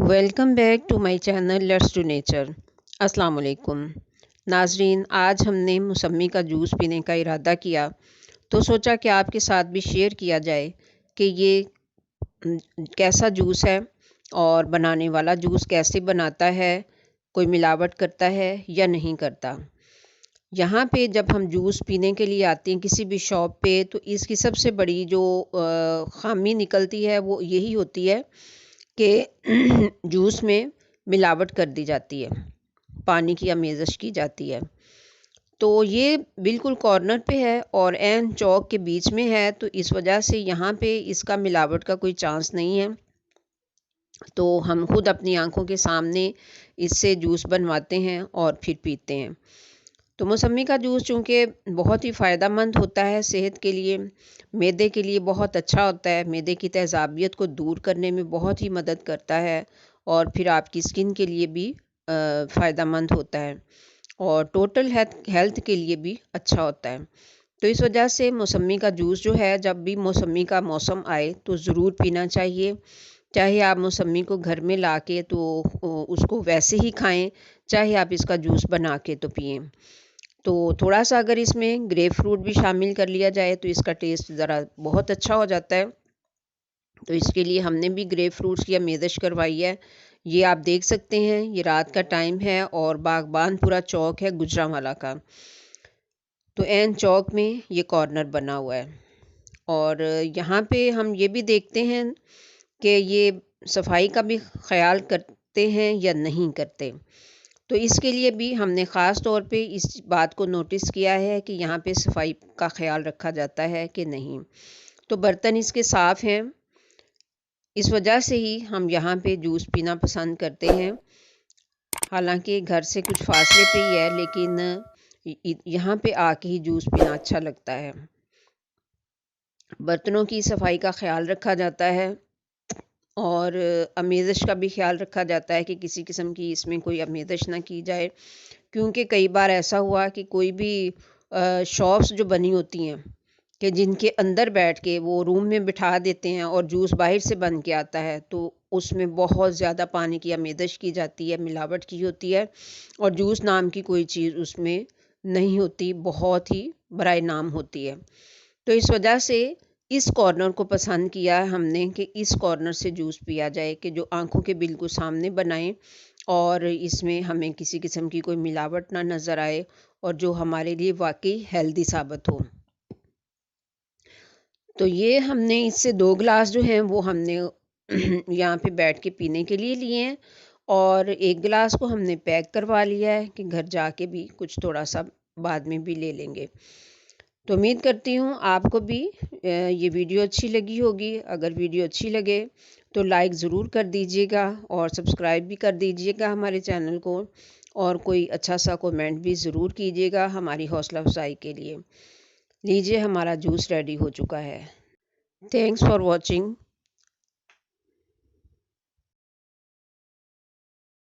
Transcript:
Welcome back to my channel let's to nature. अस्सलाम वालेकुम नाजरीन, आज हमने मौसमी का जूस पीने का इरादा किया तो सोचा कि आपके साथ भी शेयर किया जाए कि ये कैसा जूस है और बनाने वाला जूस कैसे बनाता है, कोई मिलावट करता है या नहीं करता। यहाँ पे जब हम जूस पीने के लिए आते हैं किसी भी शॉप पे, तो इसकी सबसे बड़ी जो ख़ामी निकलती है वो यही होती है कि जूस में मिलावट कर दी जाती है, पानी की आमेज़श की जाती है। तो ये बिल्कुल कॉर्नर पे है और ऐन चौक के बीच में है, तो इस वजह से यहाँ पे इसका मिलावट का कोई चांस नहीं है। तो हम खुद अपनी आँखों के सामने इससे जूस बनवाते हैं और फिर पीते हैं। तो मौसमी का जूस चूँकि बहुत ही फ़ायदेमंद होता है सेहत के लिए, मैदे के लिए बहुत अच्छा होता है, मैदे की तेज़ाबियत को दूर करने में बहुत ही मदद करता है और फिर आपकी स्किन के लिए भी फ़ायदेमंद होता है और टोटल हेल्थ के लिए भी अच्छा होता है। तो इस वजह से मौसमी का जूस जो है, जब भी मौसमी का मौसम आए तो ज़रूर पीना चाहिए। चाहे आप मौसमी को घर में ला के तो उसको वैसे ही खाएँ, चाहे आप इसका जूस बना के तो पिएँ। तो थोड़ा-सा अगर इसमें ग्रेप फ्रूट भी शामिल कर लिया जाए तो इसका टेस्ट ज़रा बहुत अच्छा हो जाता है। तो इसके लिए हमने भी ग्रेप फ्रूट्स की आमेज़श करवाई है। ये आप देख सकते हैं, ये रात का टाइम है और बागबानपुरा चौक है गुजरांवाला का। तो ऐन चौक में ये कॉर्नर बना हुआ है और यहाँ पे हम ये भी देखते हैं कि ये सफाई का भी ख़्याल करते हैं या नहीं करते। तो इसके लिए भी हमने ख़ास तौर पे इस बात को नोटिस किया है कि यहाँ पे सफाई का ख़्याल रखा जाता है कि नहीं। तो बर्तन इसके साफ़ हैं, इस वजह से ही हम यहाँ पे जूस पीना पसंद करते हैं। हालांकि घर से कुछ फासले पे ही है, लेकिन यहाँ पे आके ही जूस पीना अच्छा लगता है। बर्तनों की सफाई का ख़्याल रखा जाता है और आमेज़श का भी ख़्याल रखा जाता है कि किसी किस्म की इसमें कोई आमेज़श ना की जाए। क्योंकि कई बार ऐसा हुआ कि कोई भी शॉप्स जो बनी होती हैं कि जिनके अंदर बैठ के वो रूम में बिठा देते हैं और जूस बाहर से बन के आता है, तो उसमें बहुत ज़्यादा पानी की आमेज़श की जाती है, मिलावट की होती है और जूस नाम की कोई चीज़ उसमें नहीं होती, बहुत ही बराए नाम होती है। तो इस वजह से इस कॉर्नर को पसंद किया है हमने कि इस कॉर्नर से जूस पिया जाए कि जो आँखों के बिल्कुल सामने बनाएँ और इसमें हमें किसी किस्म की कोई मिलावट ना नज़र आए और जो हमारे लिए वाक़ई हेल्दी साबित हो। तो ये हमने इससे 2 ग्लास जो हैं वो हमने यहाँ पे बैठ के पीने के लिए लिए हैं और 1 गिलास को हमने पैक करवा लिया है कि घर जाके भी कुछ थोड़ा-सा बाद में भी ले लेंगे। तो उम्मीद करती हूँ आपको भी ये वीडियो अच्छी लगी होगी। अगर वीडियो अच्छी लगे तो लाइक ज़रूर कर दीजिएगा और सब्सक्राइब भी कर दीजिएगा हमारे चैनल को और कोई अच्छा सा कमेंट भी ज़रूर कीजिएगा हमारी हौसला अफजाई के लिए। लीजिए, हमारा जूस रेडी हो चुका है। Thanks for watching.